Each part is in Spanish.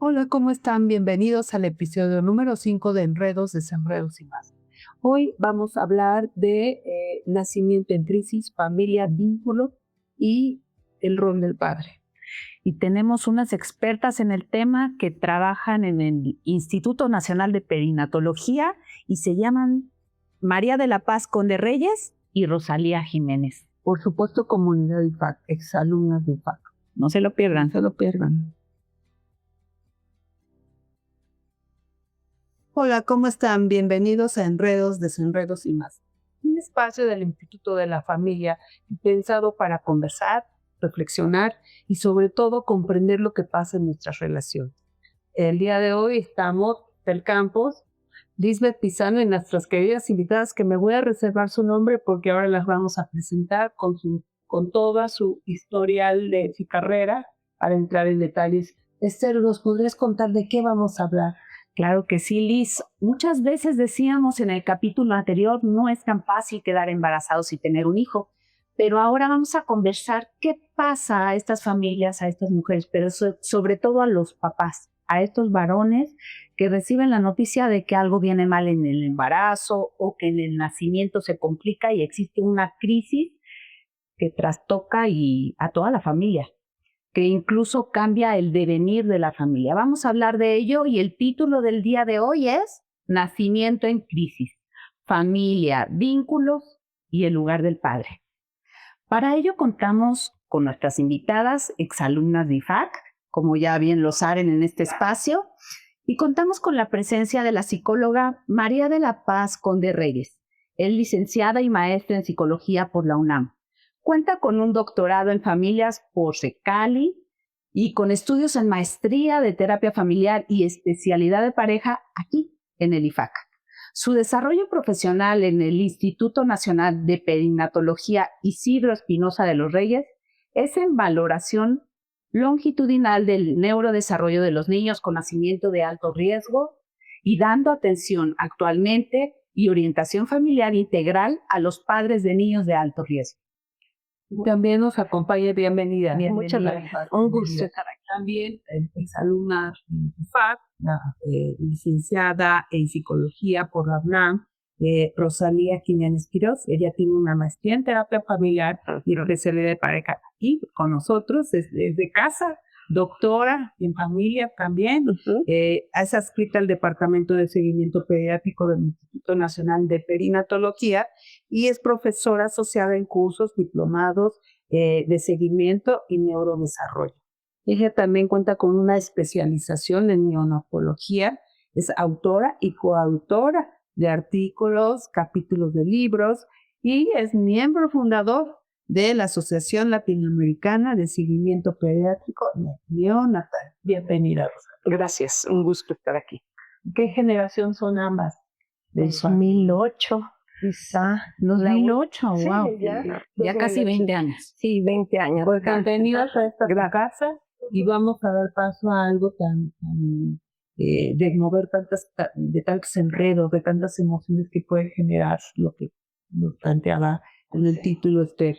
Hola, ¿cómo están? Bienvenidos al episodio número 5 de Enredos, Desenredos y más. Hoy vamos a hablar de nacimiento en crisis, familia, vínculo y el rol del padre. Y tenemos unas expertas en el tema que trabajan en el Instituto Nacional de Perinatología y se llaman María de la Paz Conde Reyes y Rosalía Jiménez. Por supuesto, comunidad de IFAC, exalumnas de IFAC. No se lo pierdan. No se lo pierdan. Hola, ¿cómo están? Bienvenidos a Enredos, Desenredos y más. Un espacio del Instituto de la Familia pensado para conversar, reflexionar y sobre todo comprender lo que pasa en nuestras relaciones. El día de hoy estamos del campus, Lisbeth Pizano y nuestras queridas invitadas, que me voy a reservar su nombre porque ahora las vamos a presentar con toda su historial de su carrera para entrar en detalles. Esther, ¿nos podrías contar de qué vamos a hablar? Claro que sí, Liz. Muchas veces decíamos en el capítulo anterior, no es tan fácil quedar embarazados y tener un hijo, pero ahora vamos a conversar qué pasa a estas familias, a estas mujeres, pero sobre todo a los papás, a estos varones que reciben la noticia de que algo viene mal en el embarazo o que en el nacimiento se complica y existe una crisis que trastoca a toda la familia, que incluso cambia el devenir de la familia. Vamos a hablar de ello y el título del día de hoy es Nacimiento en crisis, familia, vínculos y el lugar del padre. Para ello contamos con nuestras invitadas, exalumnas de IFAC, como ya bien lo saben en este espacio, y contamos con la presencia de la psicóloga María de la Paz Conde Reyes. Es licenciada y maestra en psicología por la UNAM. Cuenta con un doctorado en familias por CECALI y con estudios en maestría de terapia familiar y especialidad de pareja aquí en el IFAC. Su desarrollo profesional en el Instituto Nacional de Perinatología Isidro Espinosa de los Reyes es en valoración longitudinal del neurodesarrollo de los niños con nacimiento de alto riesgo y dando atención actualmente y orientación familiar integral a los padres de niños de alto riesgo. También nos acompaña, bienvenida. Muchas gracias. Un gusto estar aquí. También exalumna de IFAC, licenciada en psicología por la UNAM, Rosalía Jiménez Quiroz. Ella tiene una maestría en terapia familiar y especialidad de pareja aquí con nosotros desde casa. Doctora en familia también. Es adscrita al Departamento de Seguimiento Pediátrico del Instituto Nacional de Perinatología y es profesora asociada en cursos diplomados de seguimiento y neurodesarrollo. Ella también cuenta con una especialización en neonatología, es autora y coautora de artículos, capítulos de libros y es miembro fundador de la Asociación Latinoamericana de Seguimiento Pediátrico Neonatal. Bienvenida, Rosa. Gracias, un gusto estar aquí. ¿Qué generación son ambas? 2008, quizá. 2008, wow. Sí, ya casi 20 años. Sí, 20 años. Pues bienvenidas a esta casa y vamos a dar paso a algo de mover tantos enredos, de tantas emociones que puede generar lo que nos planteaba en el título, Esther.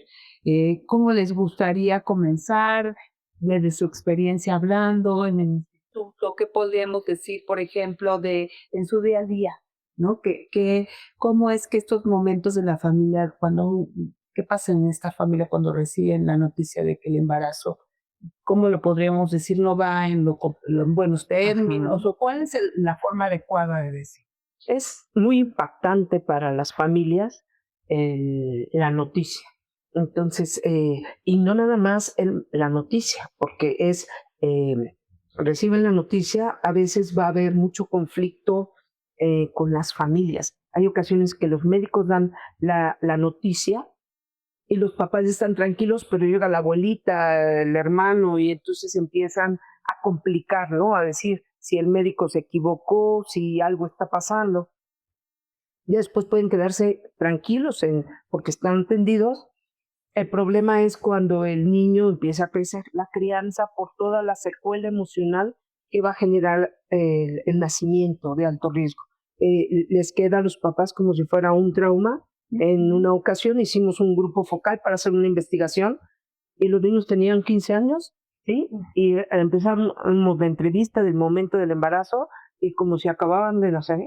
¿Cómo les gustaría comenzar desde su experiencia hablando en el instituto? ¿Qué podríamos decir, por ejemplo, en su día a día? ¿No? ¿Cómo es que estos momentos de la familia, qué pasa en esta familia cuando reciben la noticia de que el embarazo, cómo lo podríamos decir, no va en buenos términos? ¿O cuál es la forma adecuada de decir? Es muy impactante para las familias la noticia. Entonces, y no nada más la noticia, porque reciben la noticia, a veces va a haber mucho conflicto con las familias. Hay ocasiones que los médicos dan la noticia y los papás están tranquilos, pero llega la abuelita, el hermano, y entonces empiezan a complicar, ¿no? A decir si el médico se equivocó, si algo está pasando. Y después pueden quedarse tranquilos porque están entendidos. El problema es cuando el niño empieza a crecer, la crianza, por toda la secuela emocional que va a generar el nacimiento de alto riesgo. Les queda a los papás como si fuera un trauma. En una ocasión hicimos un grupo focal para hacer una investigación y los niños tenían 15 años ¿sí? Y empezamos la entrevista del momento del embarazo y como si acababan de nacer,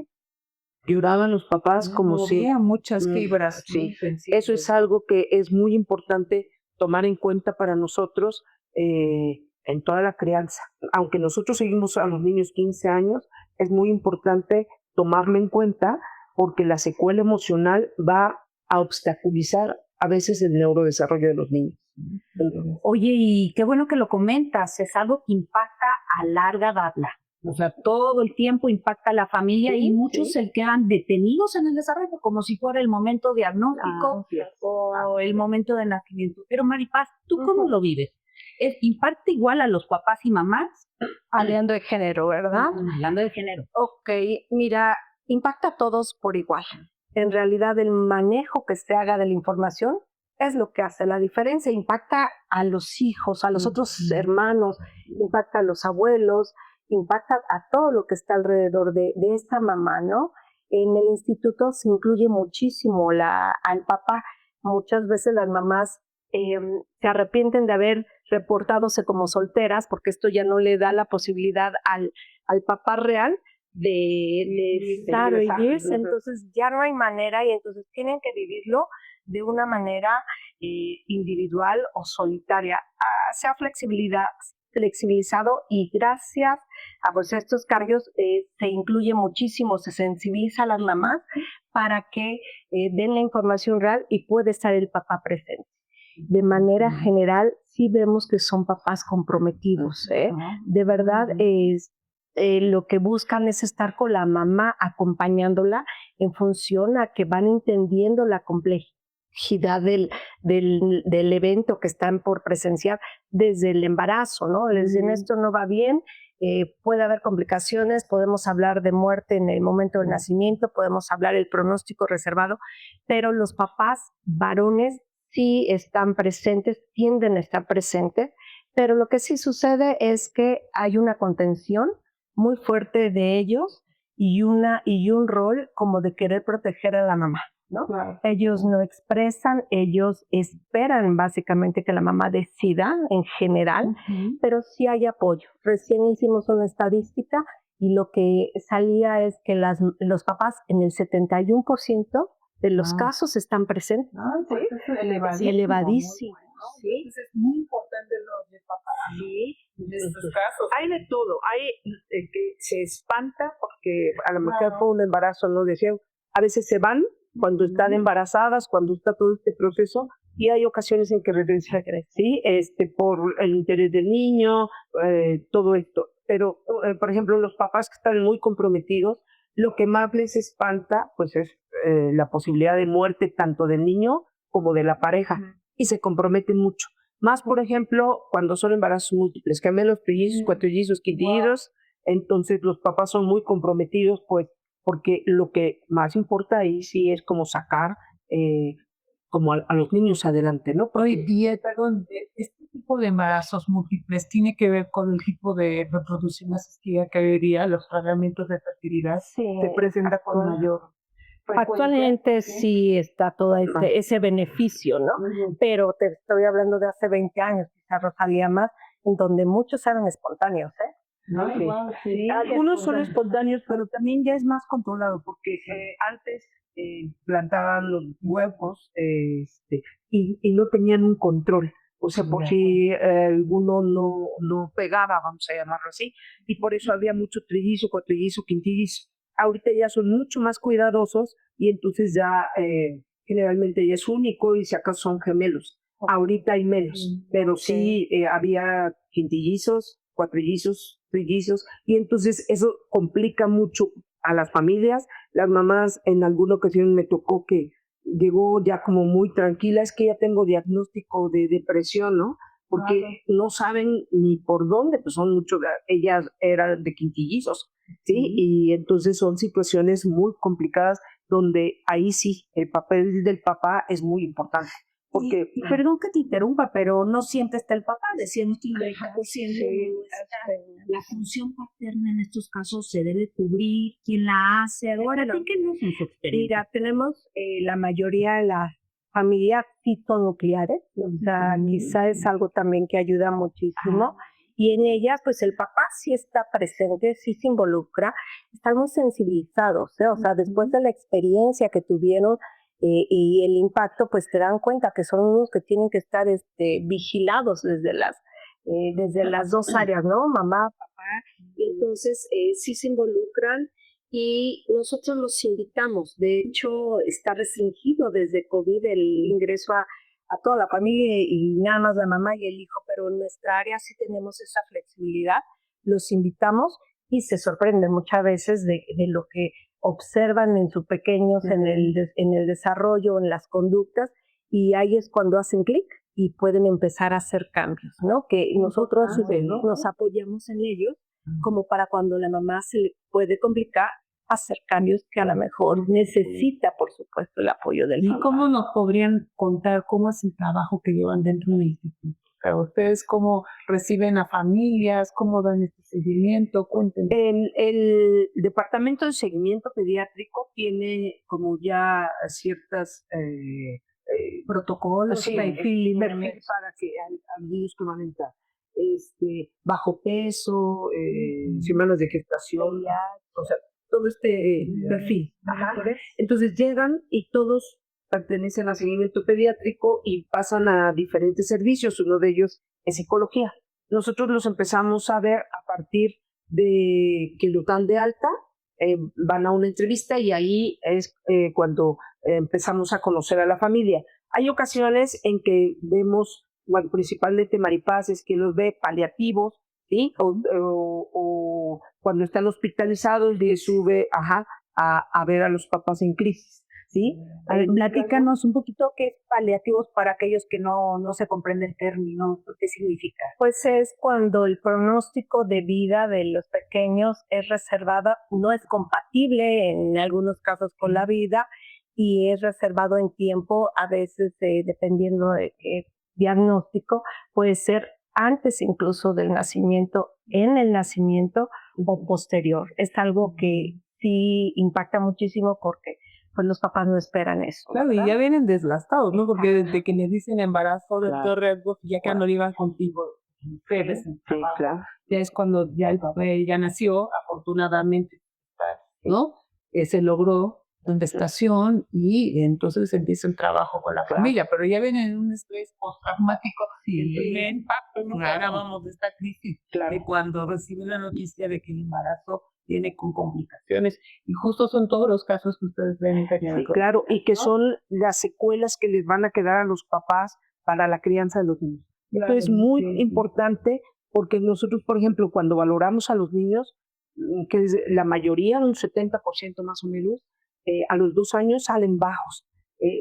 lloraban los papás como si... Movía muchas fibras. Sí, muy sensibles. eso es algo que es muy importante tomar en cuenta para nosotros en toda la crianza. Aunque nosotros seguimos a los niños 15 años, es muy importante tomarlo en cuenta porque la secuela emocional va a obstaculizar a veces el neurodesarrollo de los niños. Oye, y qué bueno que lo comentas, es algo que impacta a larga data. O sea, todo el tiempo impacta a la familia y muchos se quedan detenidos en el desarrollo como si fuera el momento diagnóstico o el momento de nacimiento. Pero Maripaz, ¿tú cómo lo vives? ¿Impacta igual a los papás y mamás? Hablando de género, ¿verdad? Hablando de género. Ok, mira, impacta a todos por igual. En realidad, el manejo que se haga de la información es lo que hace la diferencia. Impacta a los hijos, a los otros hermanos, impacta a los abuelos, impacta a todo lo que está alrededor de esta mamá, ¿no? En el instituto se incluye muchísimo al papá. Muchas veces las mamás se arrepienten de haber reportadose como solteras porque esto ya no le da la posibilidad al papá real de estar o irse, entonces ya no hay manera y entonces tienen que vivirlo de una manera individual o solitaria. Se ha flexibilizado y gracias a pues, estos cambios se incluye muchísimo, se sensibiliza a las mamás para que den la información real y puede estar el papá presente. De manera general, sí vemos que son papás comprometidos, de verdad lo que buscan es estar con la mamá acompañándola en función a que van entendiendo la complejidad del evento que están por presenciar desde el embarazo, ¿no? Les dicen esto no va bien, puede haber complicaciones, podemos hablar de muerte en el momento del nacimiento, podemos hablar del pronóstico reservado, pero los papás varones sí están presentes, tienden a estar presentes, pero lo que sí sucede es que hay una contención muy fuerte de ellos y un rol como de querer proteger a la mamá, ¿no? Claro. Ellos no expresan, ellos esperan básicamente que la mamá decida en general, pero sí hay apoyo. Recién hicimos una estadística y lo que salía es que los papás en el 71% de los casos están presentes. Pues es elevadísimo. Sí, elevadísimo. Muy bueno, ¿no? Sí. Entonces es muy importante lo de papá. Sí. En estos casos. Hay de todo, hay que se espanta porque a lo mejor fue un embarazo no deseado. A veces se van cuando están embarazadas, cuando está todo este proceso, y hay ocasiones en que regresan, ¿sí? Por el interés del niño, todo esto. Pero, por ejemplo, los papás que están muy comprometidos, lo que más les espanta, pues es la posibilidad de muerte tanto del niño como de la pareja, y se comprometen mucho. Más, por ejemplo, cuando son embarazos múltiples, gemelos, trillizos, cuatrillizos, quintillizos, entonces los papás son muy comprometidos, pues, porque lo que más importa ahí sí es como sacar como a los niños adelante, ¿no? Oye, perdón, este tipo de embarazos múltiples tiene que ver con el tipo de reproducción asistida que hoy en día los tratamientos de fertilidad se presenta con mayor. Actualmente sí está todo ese beneficio, ¿no? Pero te estoy hablando de hace 20 años, quizás Rosalía más, en donde muchos eran espontáneos, ¿eh? Sí. Algunos son espontáneos, pero también ya es más controlado, porque antes plantaban los huevos y no tenían un control. O sea, por si alguno no pegaba, vamos a llamarlo así, y por eso había mucho trillizo, cuatrillizo, quintillizo. Ahorita ya son mucho más cuidadosos y entonces ya generalmente ya es único y si acaso son gemelos. Ahorita hay menos, pero sí había quintillizos, cuatrillizos, trillizos, y entonces eso complica mucho a las familias. Las mamás en alguna ocasión me tocó que llegó ya como muy tranquila, es que ya tengo diagnóstico de depresión, ¿no? Porque no saben ni por dónde, pues son muchos, ellas eran de quintillizos, ¿sí? Y entonces son situaciones muy complicadas donde ahí sí el papel del papá es muy importante. Porque, y perdón que te interrumpa, pero no siempre está el papá, decíamos que la función paterna en estos casos se debe cubrir, quién la hace, ahora Bueno, que no es en su experiencia. mira, tenemos la mayoría de las familia sí son nucleares, o sea, quizá es algo también que ayuda muchísimo. Y en ellas, pues el papá sí está presente, sí se involucra, están muy sensibilizados, ¿eh? O sea, después de la experiencia que tuvieron y el impacto, pues te dan cuenta que son unos que tienen que estar vigilados desde las dos áreas, ¿no? Mamá, papá, y entonces sí se involucran y nosotros los invitamos. De hecho, está restringido desde COVID el ingreso a toda la familia y nada más la mamá y el hijo, pero en nuestra área sí tenemos esa flexibilidad, los invitamos y se sorprenden muchas veces de lo que observan en sus pequeños, en el desarrollo, en las conductas, y ahí es cuando hacen clic y pueden empezar a hacer cambios, ¿no? Que nosotros nos apoyamos en ellos, como para cuando la mamá se le puede complicar, hacer cambios que a lo mejor necesita, por supuesto, el apoyo del ¿Y papá. cómo nos podrían contar cómo es el trabajo que llevan dentro del instituto? O sea, ¿ustedes cómo reciben a familias? ¿Cómo dan este seguimiento? Cuéntenme. El Departamento de Seguimiento Pediátrico tiene como ya ciertas Protocolos, perfil para que a los niños que van a entrar. Bajo peso, semanas de gestación, o sea, todo perfil. Entonces llegan y todos pertenecen a seguimiento pediátrico y pasan a diferentes servicios. Uno de ellos es psicología. Nosotros los empezamos a ver a partir de que los dan de alta, van a una entrevista y ahí es cuando empezamos a conocer a la familia. Hay ocasiones en que vemos, bueno, principalmente Maripaz que los ve paliativos, ¿sí? O cuando están hospitalizados les sube a ver a los papás en crisis, ¿sí? A ver, platícanos un poquito qué es paliativos para aquellos que no se comprende el término, qué significa. Pues es cuando el pronóstico de vida de los pequeños es reservada, no es compatible en algunos casos con la vida y es reservado en tiempo, a veces dependiendo de qué diagnóstico, puede ser antes incluso del nacimiento, en el nacimiento o posterior. Es algo que sí impacta muchísimo porque pues los papás no esperan eso. Claro, ¿verdad? y ya vienen desgastados, ¿no? Porque desde que les dicen embarazo de alto riesgo, ya que no iban contigo, ustedes, claro. ya es cuando ya el papá ya nació, afortunadamente, ¿no? Se logró una gestación y entonces empieza el trabajo con la familia, pero ya vienen en un estrés postraumático, el primer impacto, ¿no? Ahora vamos de esta crisis de cuando reciben la noticia de que el embarazo viene con complicaciones y justo son todos los casos que ustedes ven en pediatría. Claro, y que son las secuelas que les van a quedar a los papás para la crianza de los niños. Esto es muy importante porque nosotros, por ejemplo, cuando valoramos a los niños, que es la mayoría, un 70% más o menos, a los 2 años salen bajos.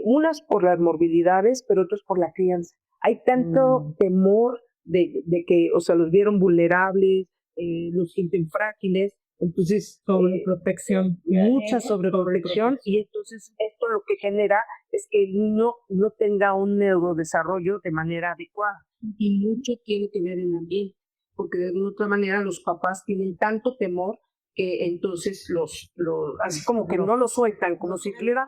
Unas por las morbilidades, pero otras por la crianza. Hay tanto temor de que, o sea, los vieron vulnerables, los sienten frágiles, entonces Sobreprotección. mucha sobreprotección, y entonces esto lo que genera es que el niño no tenga un neurodesarrollo de manera adecuada, y mucho tiene que ver en el ambiente, porque de otra manera los papás tienen tanto temor que entonces así como que no lo sueltan, como si fuera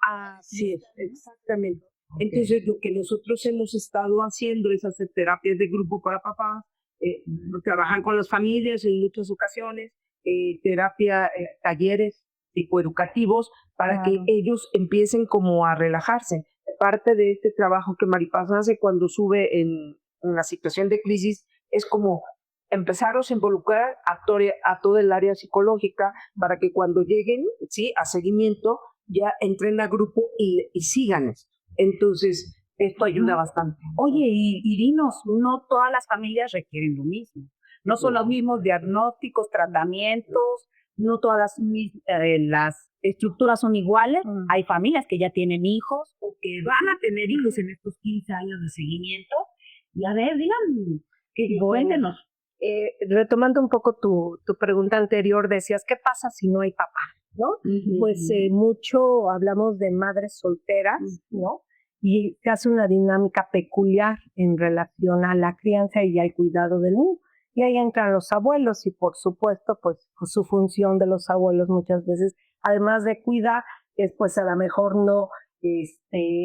así es, exactamente. Entonces lo que nosotros hemos estado haciendo es hacer terapias de grupo para papás, trabajar con las familias en muchas ocasiones, talleres psicoeducativos para que ellos empiecen como a relajarse. Parte de este trabajo que Maripaz hace cuando sube en la situación de crisis es como empezarlos a involucrar a todo el área psicológica para que cuando lleguen, ¿sí?, a seguimiento ya entren a grupo y sigan esto. Entonces, esto ayuda bastante. Oye, y dinos, no todas las familias requieren lo mismo. No son los mismos diagnósticos, tratamientos, no todas las estructuras son iguales. Hay familias que ya tienen hijos o que van a tener hijos en estos 15 años de seguimiento. Y a ver, digan, cuéntenos. Retomando un poco tu pregunta anterior, decías, ¿qué pasa si no hay papá? ¿No? Pues mucho hablamos de madres solteras, ¿no? Y se hace una dinámica peculiar en relación a la crianza y al cuidado del niño. Y ahí entran los abuelos y por supuesto, pues su función de los abuelos muchas veces, además de cuidar, es pues a lo mejor no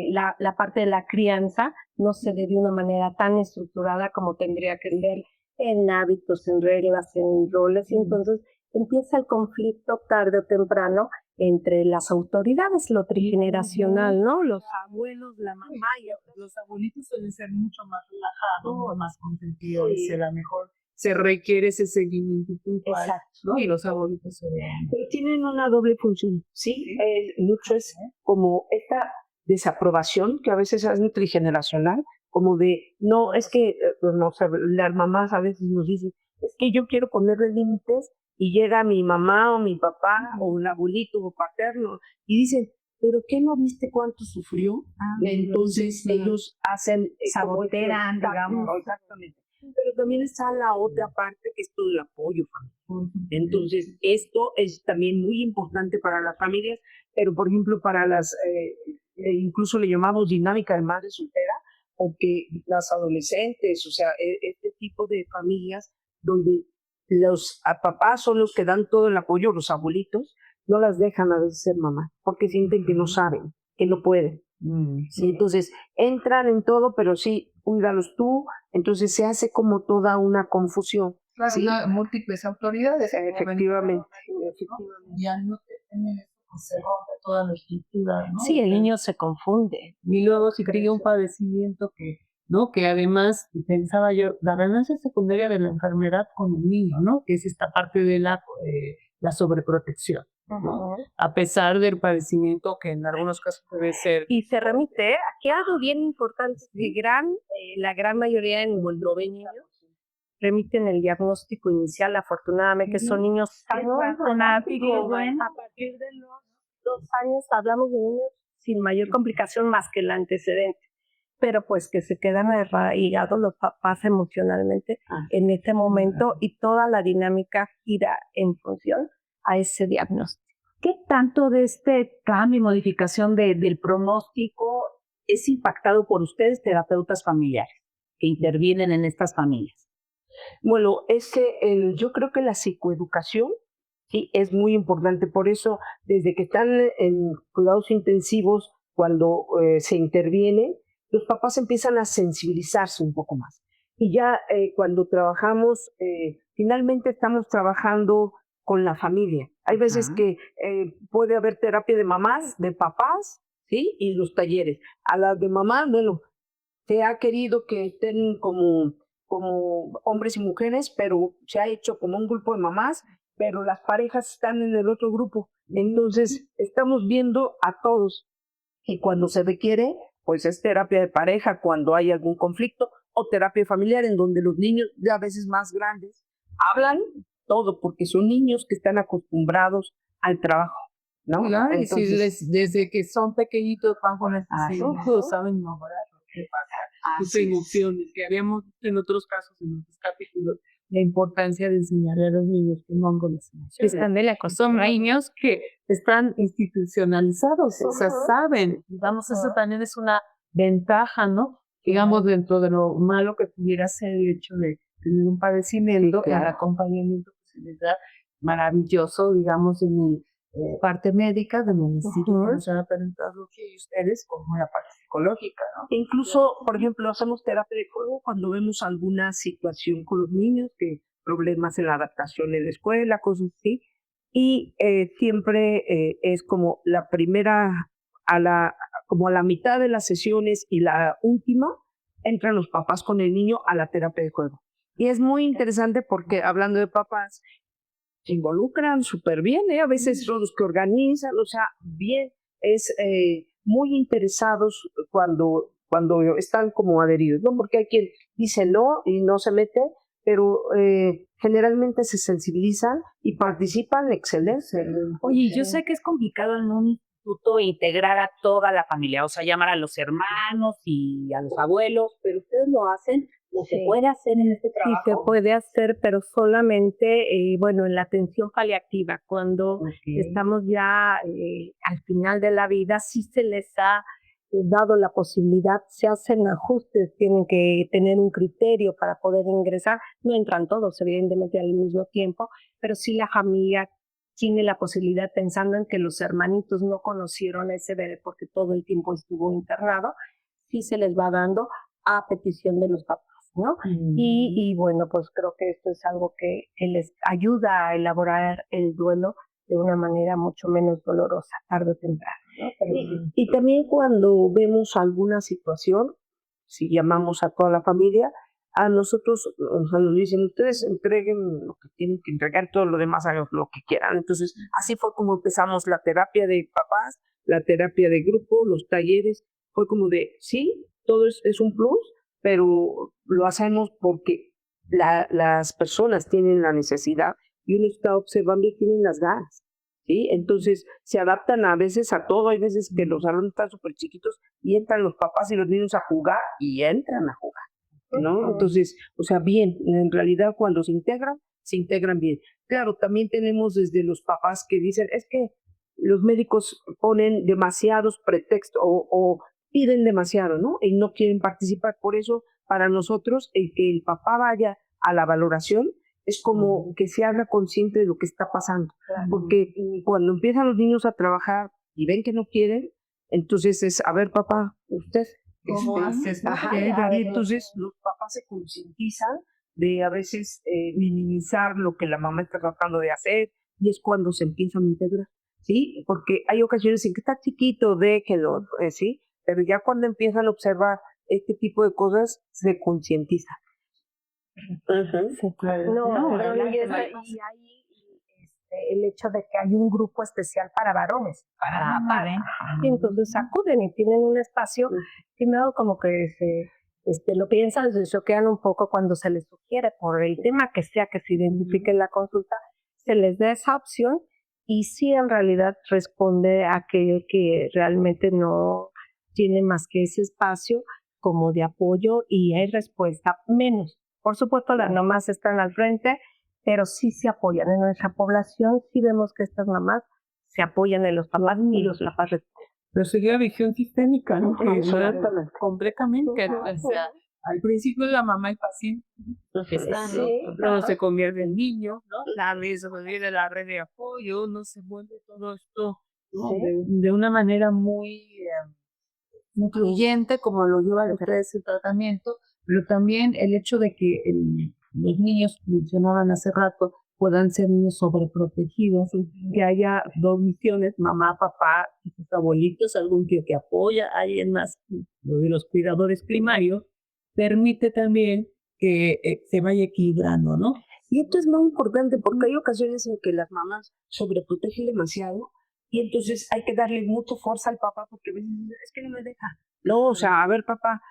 la parte de la crianza no se ve de una manera tan estructurada como tendría que ser en hábitos, en reglas, en roles, y entonces empieza el conflicto tarde o temprano entre las autoridades, lo trigeneracional, ¿no? Los abuelos, la mamá y los abuelitos suelen ser mucho más relajados, más consentidos, y a lo mejor se requiere ese seguimiento puntual, ¿no? Y los abuelitos se ven. Pero tienen una doble función, ¿sí? Mucho es como esta desaprobación que a veces es trigeneracional, como de, no, es que, no, las mamás a veces nos dicen, es que yo quiero ponerle límites y llega mi mamá o mi papá o un abuelito o paterno y dicen, ¿pero qué no viste cuánto sufrió? Entonces ellos hacen... Sabotean, digamos. Exactamente. Pero también está la otra parte que es todo el apoyo familiar. Entonces, esto es también muy importante para las familias, pero por ejemplo para las, incluso le llamamos dinámica de madre soltera, o que las adolescentes, o sea, este tipo de familias donde los papás son los que dan todo el apoyo, los abuelitos, no las dejan a veces ser mamá, porque sienten que no saben, que no pueden. Sí, entonces entran en todo, pero sí, cuídalos tú, entonces se hace como toda una confusión. Claro, ¿sí? múltiples autoridades. Efectivamente. Ya no se rompe toda la estructura, ¿no? Sí, el niño se confunde. Y luego si crea un padecimiento que, ¿no? Que además, pensaba yo, la ganancia secundaria de la enfermedad con el niño, ¿no? Que es esta parte de la sobreprotección, ¿no? A pesar del padecimiento que en algunos casos puede ser. Y se remite, aquí algo bien importante, que la gran mayoría en el 9 niños remiten el diagnóstico inicial, afortunadamente, que son niños sanos, a partir de los 2 años hablamos de niños sin mayor complicación más que el antecedente, pero pues que se quedan arraigados los papás emocionalmente en este momento y toda la dinámica gira en función a ese diagnóstico. ¿Qué tanto de este cambio y modificación del pronóstico es impactado por ustedes, terapeutas familiares, que intervienen en estas familias? Bueno, es que yo creo que la psicoeducación sí es muy importante. Por eso, desde que están en cuidados intensivos, cuando se interviene, los papás empiezan a sensibilizarse un poco más. Y ya cuando trabajamos, finalmente estamos trabajando con la familia. Hay veces que puede haber terapia de mamás, de papás, ¿sí? Y los talleres. A las de mamás, bueno, se ha querido que estén como hombres y mujeres, pero se ha hecho como un grupo de mamás, pero las parejas están en el otro grupo. Entonces, estamos viendo a todos. Y cuando se requiere, pues es terapia de pareja cuando hay algún conflicto, o terapia familiar en donde los niños, ya a veces más grandes, hablan todo, porque son niños que están acostumbrados al trabajo, ¿no? Claro, entonces, y si desde que son pequeñitos van con todos saben mejorar lo que pasa, sus emociones, que habíamos en otros casos, en otros capítulos, la importancia de enseñarle a los niños que no han con las emociones. Están de la Son niños que están institucionalizados, o sea, saben, digamos, eso también es una ventaja, ¿no? Digamos, dentro de lo malo que pudiera ser el hecho de tener un padecimiento, el acompañamiento que se les da maravilloso, digamos, en mi parte médica de mi instituto nacional para y ustedes como la parte psicológica, ¿no? Incluso, por ejemplo, hacemos terapia de juego cuando vemos alguna situación con los niños, que problemas en la adaptación en la escuela, cosas así, y siempre es como la primera, como a la mitad de las sesiones y la última, entran los papás con el niño a la terapia de juego. Y es muy interesante porque, hablando de papás, se involucran súper bien, a veces son los que organizan, o sea, bien, es muy interesados cuando están como adheridos, ¿no? Porque hay quien dice no y no se mete, pero generalmente se sensibilizan y participan excelente. Oye, yo sé que es complicado en un instituto integrar a toda la familia, o sea, llamar a los hermanos y a los abuelos, pero ustedes lo hacen. ¿Se puede hacer en este trabajo? Sí, se puede hacer, pero solamente, en la atención paliativa, cuando estamos ya al final de la vida, sí se les ha dado la posibilidad, se hacen ajustes, tienen que tener un criterio para poder ingresar, no entran todos evidentemente al mismo tiempo, pero sí la familia tiene la posibilidad, pensando en que los hermanitos no conocieron ese bebé porque todo el tiempo estuvo internado, sí se les va dando a petición de los papás, ¿no? Y bueno, pues creo que esto es algo que les ayuda a elaborar el duelo de una manera mucho menos dolorosa, tarde o temprano, ¿no? Pero, Y también cuando vemos alguna situación, si llamamos a toda la familia, a nosotros nos dicen, ustedes entreguen lo que tienen que entregar, todo lo demás hagan lo que quieran. Entonces, así fue como empezamos la terapia de papás, la terapia de grupo, los talleres. Fue como de, sí, todo es un plus, pero lo hacemos porque las personas tienen la necesidad y uno está observando y tienen las ganas. ¿Sí? Entonces se adaptan a veces a todo. Hay veces que los salones están súper chiquitos y entran los papás y los niños a jugar y entran a jugar, ¿no? Entonces, o sea, bien, en realidad cuando se integran bien. Claro, también tenemos desde los papás que dicen, es que los médicos ponen demasiados pretextos o piden demasiado, ¿no? Y no quieren participar. Por eso, para nosotros, el que el papá vaya a la valoración es como que se haga consciente de lo que está pasando. Porque cuando empiezan los niños a trabajar y ven que no quieren, entonces es, a ver, papá, usted, ¿Cómo haces? y entonces los papás se concientizan de a veces minimizar lo que la mamá está tratando de hacer, y es cuando se empiezan a integrar, ¿sí? Porque hay ocasiones en que está chiquito, déjelo, ¿sí? Pero ya cuando empiezan a observar este tipo de cosas, se concientizan. Sí, claro. Y ahí el hecho de que hay un grupo especial para varones, y entonces acuden y tienen un espacio, primero como que lo piensan, se choquean un poco cuando se les sugiere, por el tema que sea que se identifique en la consulta, se les da esa opción, y sí en realidad responde a aquel que realmente no tiene más que ese espacio como de apoyo, y hay respuesta menos. Por supuesto, las mamás están al frente, pero sí se apoyan. En nuestra población sí vemos que estas mamás se apoyan en los papás y los papás. Pero sería visión sistémica, ¿no? Que Exactamente. completamente. O sea, al principio la mamá y paciente están, ¿no? Sí, Luego se convierte en niño, ¿no? La red se convierte en la red de apoyo, no se vuelve todo esto, ¿no? Sí. De una manera muy incluyente, como lo llevan ustedes el tratamiento, pero también el hecho de que los niños, mencionaban hace rato, puedan ser niños sobreprotegidos, que haya dos visiones, mamá, papá, y sus abuelitos, algún tío que apoya, alguien más, lo de los cuidadores primarios, permite también que se vaya equilibrando, ¿no? Y esto es muy importante porque hay ocasiones en que las mamás sobreprotegen demasiado y entonces hay que darle mucha fuerza al papá porque a veces dice, es que no me deja. No, o sea, a ver, papá,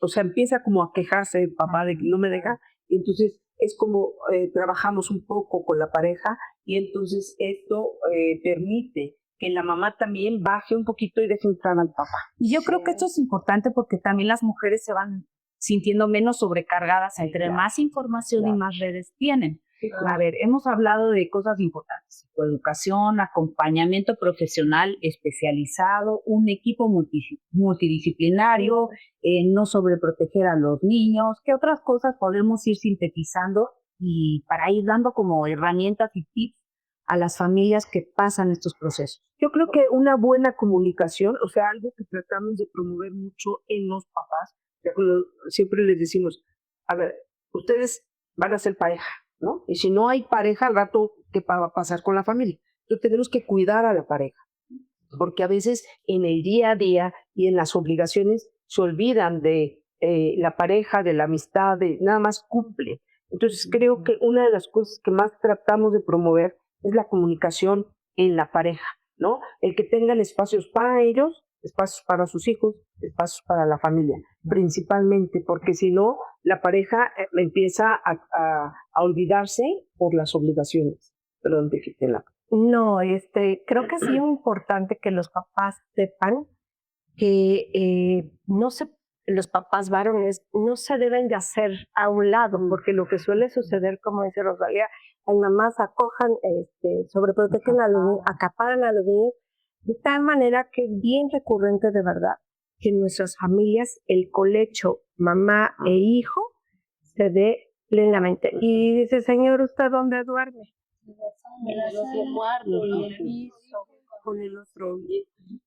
o sea, empieza como a quejarse el papá de que no me deja, y entonces es como trabajamos un poco con la pareja, y entonces esto permite que la mamá también baje un poquito y deje entrar al papá. Y yo creo que esto es importante porque también las mujeres se van sintiendo menos sobrecargadas entre más información y más redes tienen. A ver, hemos hablado de cosas importantes: educación, acompañamiento profesional especializado, un equipo multidisciplinario, no sobreproteger a los niños. ¿Qué otras cosas podemos ir sintetizando y para ir dando como herramientas y tips a las familias que pasan estos procesos? Yo creo que una buena comunicación, o sea, algo que tratamos de promover mucho en los papás, siempre les decimos, a ver, ustedes van a ser pareja, ¿no? Y si no hay pareja, al rato, ¿qué va a pasar con la familia? Entonces tenemos que cuidar a la pareja, porque a veces en el día a día y en las obligaciones se olvidan de la pareja, de la amistad, de nada más cumple. Entonces creo que una de las cosas que más tratamos de promover es la comunicación en la pareja, ¿no? El que tengan espacios para ellos, espacios para sus hijos, espacios para la familia, principalmente, porque si no, la pareja empieza a olvidarse por las obligaciones. Perdón, te quité la... No, creo que sí es importante que los papás sepan que los papás varones no se deben de hacer a un lado, porque lo que suele suceder, como dice Rosalía, las mamás acojan, sobreprotegen a los niños, acaparan a los niños, de tal manera que es bien recurrente de verdad que en nuestras familias el colecho mamá e hijo se dé plenamente. Y dice, señor, ¿usted dónde duerme? los muertos, el piso, con el otro.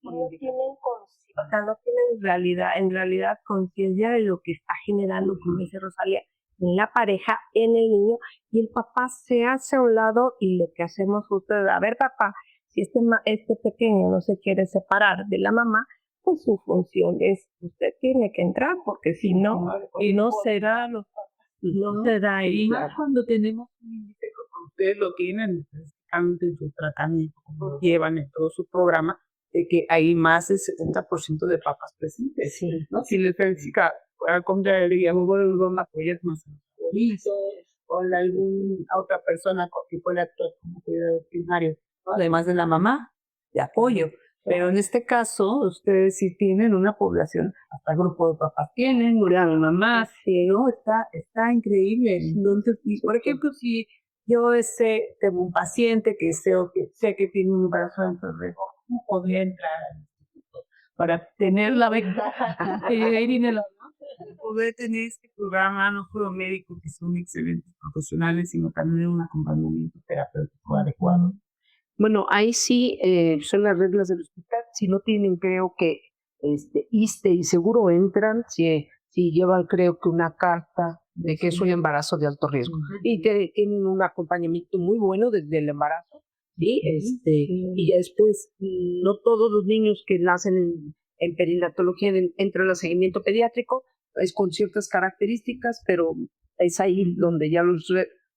No tienen o sea, no tienen en realidad conciencia de lo que está generando, como dice Rosalía, en la pareja, en el niño, y el papá se hace a un lado y lo que hacemos justo es, a ver papá, si este pequeño no se quiere separar de la mamá, pues su función es, usted tiene que entrar, porque si no, y no será los no será ahí. Más cuando tenemos un índice, como ustedes lo tienen específicamente en su tratamiento, como llevan en todo su programa, de que hay más del 70% de papas presentes. Sí. ¿No? Si les verifica, al contrario, digamos, van a apoyar más a los abuelitos, o a alguna otra persona que pueda actuar como cuidador primario, ¿no? Además de la mamá, de apoyo. Pero en este caso, ustedes sí tienen una población, hasta grupo de papás tienen, una mamá, sí, ¿no? Está increíble. Entonces, por ejemplo, si yo tengo un paciente que sé que tiene un embarazo dentro de ¿cómo podría entrar al instituto? Para tener la ventaja de ahí viene la poder tener este programa, no solo médicos que son excelentes profesionales, sino también un acompañamiento terapéutico adecuado. Bueno, ahí sí son las reglas del hospital. Si no tienen, creo que ISSSTE y seguro entran, si llevan, creo que una carta de que es un embarazo de alto riesgo. Y tienen un acompañamiento muy bueno desde el embarazo. Y ya después, no todos los niños que nacen en perinatología entran al seguimiento pediátrico, es con ciertas características, pero es ahí donde ya los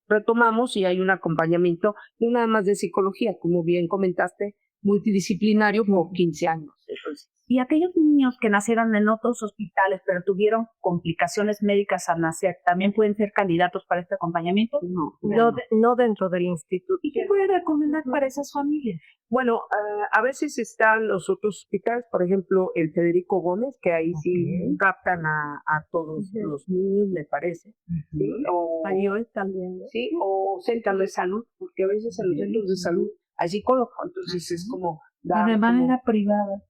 retomamos y hay un acompañamiento, no nada más de psicología, como bien comentaste, multidisciplinario por 15 años. Entonces, Y aquellos niños que nacieron en otros hospitales, pero tuvieron complicaciones médicas al nacer, ¿también pueden ser candidatos para este acompañamiento? No dentro del instituto. ¿Y qué puede recomendar para esas familias? bueno, a veces están los otros hospitales, por ejemplo, el Federico Gómez, que ahí sí captan a todos los niños, me parece. ¿Sí? O Español también. sí, o centros de salud, porque a veces en los centros de salud hay psicólogos, entonces es como dar De manera privada.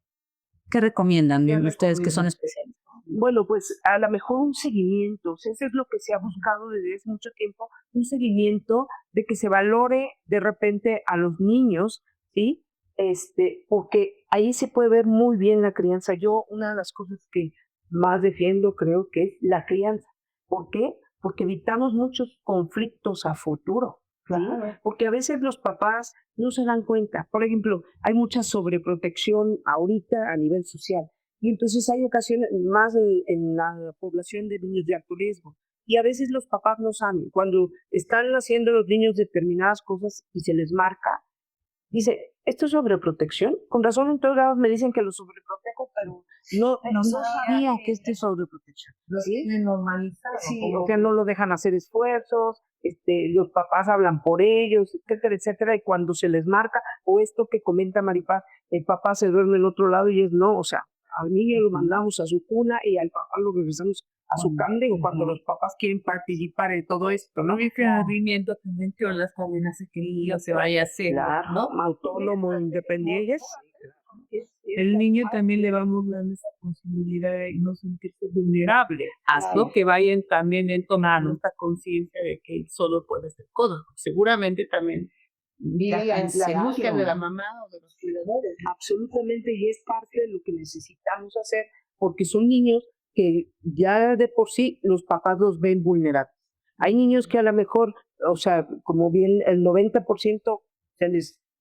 ¿Qué recomiendan ¿Qué ustedes que son recomiendan? especialistas? Bueno, pues a lo mejor un seguimiento, o sea, eso es lo que se ha buscado desde hace mucho tiempo, un seguimiento de que se valore de repente a los niños, ¿sí? Porque ahí se puede ver muy bien la crianza. Yo, una de las cosas que más defiendo creo que es la crianza. ¿Por qué? Porque evitamos muchos conflictos a futuro. ¿Sí? Claro. Porque a veces los papás no se dan cuenta. Por ejemplo, hay mucha sobreprotección ahorita a nivel social. Y entonces hay ocasiones más en la población de niños de alto riesgo. Y a veces los papás no saben. Cuando están haciendo los niños determinadas cosas y se les marca, dice, ¿esto es sobreprotección? Con razón en todos lados me dicen que lo sobreprotejo, pero no sabía que esto es sobreprotección. ¿Sí? Normalizado. Sí, o sea, no lo dejan hacer esfuerzos, los papás hablan por ellos, etcétera, etcétera, y cuando se les marca, o esto que comenta Maripaz, el papá se duerme en otro lado y es no, o sea, al niño lo mandamos a su cuna y al papá lo regresamos a su cama, digo, cuando los papás quieren participar en todo esto, ¿no? Y que el movimiento que mencionas también hace que el niño se vaya a hacer, Claro, ¿no? autónomo, independiente. El niño también le vamos dando esa posibilidad de no sentirse vulnerable. Hazlo que vayan también tomando esta conciencia de que él solo puede ser cosas. Seguramente también se busca de la mamá o de los cuidadores. Absolutamente, y es parte de lo que necesitamos hacer, porque son niños que ya de por sí los papás los ven vulnerables. Hay niños que a lo mejor, o sea, como bien el 90%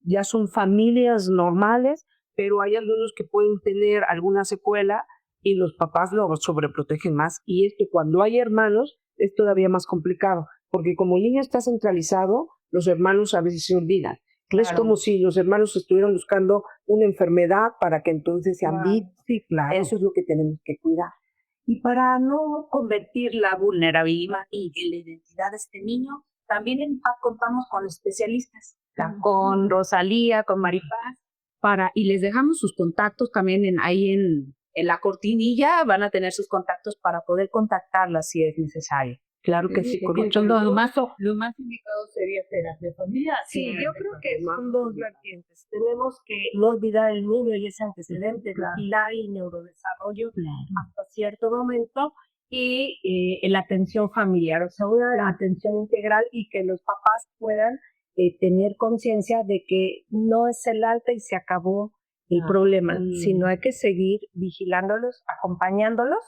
ya son familias normales, pero hay algunos que pueden tener alguna secuela y los papás lo sobreprotegen más. Y esto, cuando hay hermanos, es todavía más complicado, porque como el niño está centralizado, los hermanos a veces se olvidan. Claro. Es como si los hermanos estuvieran buscando una enfermedad para que entonces sean víctimas. Sí, claro. Eso es lo que tenemos que cuidar. Y para no convertir la vulnerabilidad en la identidad de este niño, también en PAP contamos con especialistas, con Rosalía, con Maripaz, y les dejamos sus contactos también ahí en la cortinilla, van a tener sus contactos para poder contactarlas si es necesario. Claro que sí, con lo más indicado sería terapia familiar. Sí, yo creo que son dos vertientes. Tenemos que no olvidar el niño y ese antecedente, vigilar y neurodesarrollo hasta cierto momento, y la atención familiar, o sea, una atención integral y que los papás puedan tener conciencia de que no es el alta y se acabó el problema, sino hay que seguir vigilándolos, acompañándolos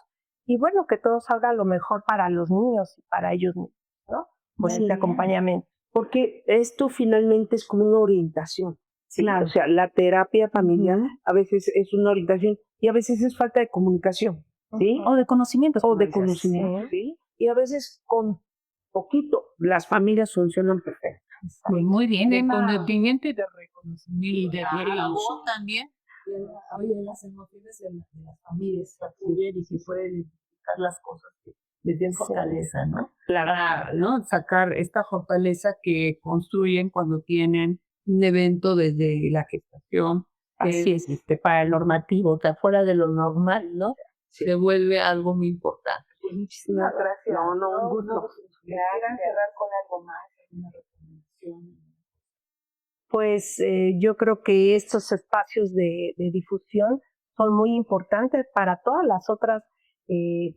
y bueno, que todo salga lo mejor para los niños y para ellos mismos, ¿no? Con este acompañamiento. Porque esto finalmente es como una orientación. ¿Sí? Claro. O sea, la terapia familiar a veces es una orientación y a veces es falta de comunicación, ¿sí? O de conocimientos. O como de dices. conocimiento, ¿sí? Y a veces con poquito las familias funcionan perfecto. Muy bien, el Tema- conocimiento y de reconocimiento y de diálogo también. Oye, las emociones de las familias, percibir y si pueden identificar las cosas que les den fortaleza, ¿no? Para, ¿no? Sacar esta fortaleza que construyen cuando tienen un evento desde la gestación. Así es. Para el normativo, o sea, fuera de lo normal, ¿no? Se vuelve algo muy importante. Muchísimas gracias. No, un gusto. ¿Quieran cerrar con algo más? ¿Una recomendación? Pues yo creo que estos espacios de difusión son muy importantes para todas las otras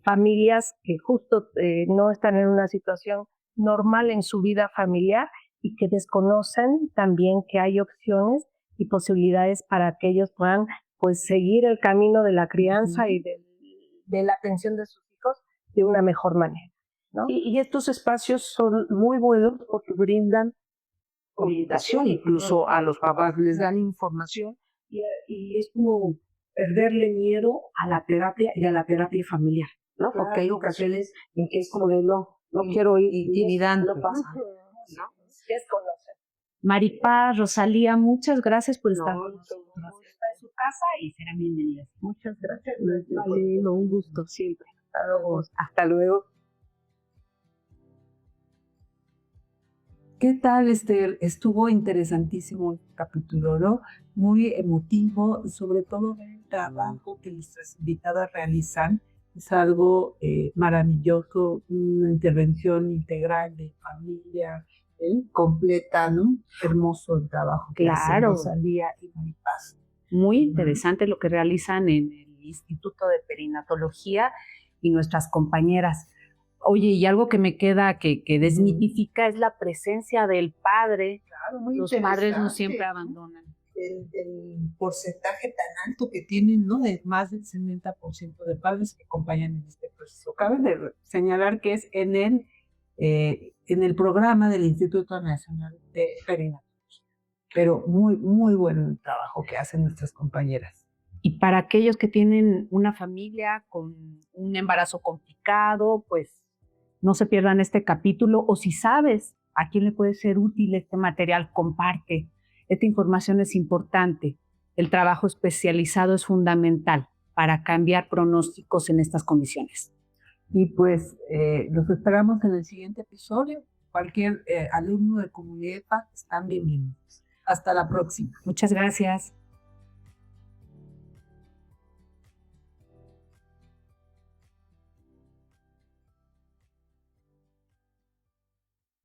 familias que justo no están en una situación normal en su vida familiar y que desconocen también que hay opciones y posibilidades para que ellos puedan pues seguir el camino de la crianza y de la atención de sus hijos de una mejor manera, ¿no? Y estos espacios son muy buenos porque brindan orientación, incluso a los papás les dan información y es como perderle miedo a la terapia y a la terapia familiar, ¿no? Porque hay ocasiones en que es como de no quiero ir intimidante. No pasa, ¿no? Desconocen. Maripaz, Rosalía, muchas gracias por estar No, con nosotros. Esta es su casa y serán bienvenidas. Muchas gracias. Vale, no, un gusto siempre. Hasta luego. ¿Qué tal, Esther? Estuvo interesantísimo el capítulo, ¿no? Muy emotivo, sobre todo el trabajo que nuestras invitadas realizan. Es algo maravilloso, una intervención integral de familia, completa, ¿no? Hermoso el trabajo que hacen Claro. Rosalía y Maripaz. Muy interesante lo que realizan en el Instituto de Perinatología y nuestras compañeras. Oye, y algo que me queda que desmitifica es la presencia del padre. Claro, muy Los padres no interesante, siempre ¿no? abandonan. El porcentaje tan alto que tienen, ¿no? De más del 70% de padres que acompañan en este proceso. Cabe señalar que es en el programa del Instituto Nacional de Perinatología. Pero muy, muy bueno el trabajo que hacen nuestras compañeras. Y para aquellos que tienen una familia con un embarazo complicado, pues no se pierdan este capítulo. O si sabes a quién le puede ser útil este material, comparte. Esta información es importante. El trabajo especializado es fundamental para cambiar pronósticos en estas condiciones. Y pues los esperamos en el siguiente episodio. Cualquier alumno de Comunidad están bienvenidos. Hasta la próxima. Muchas gracias.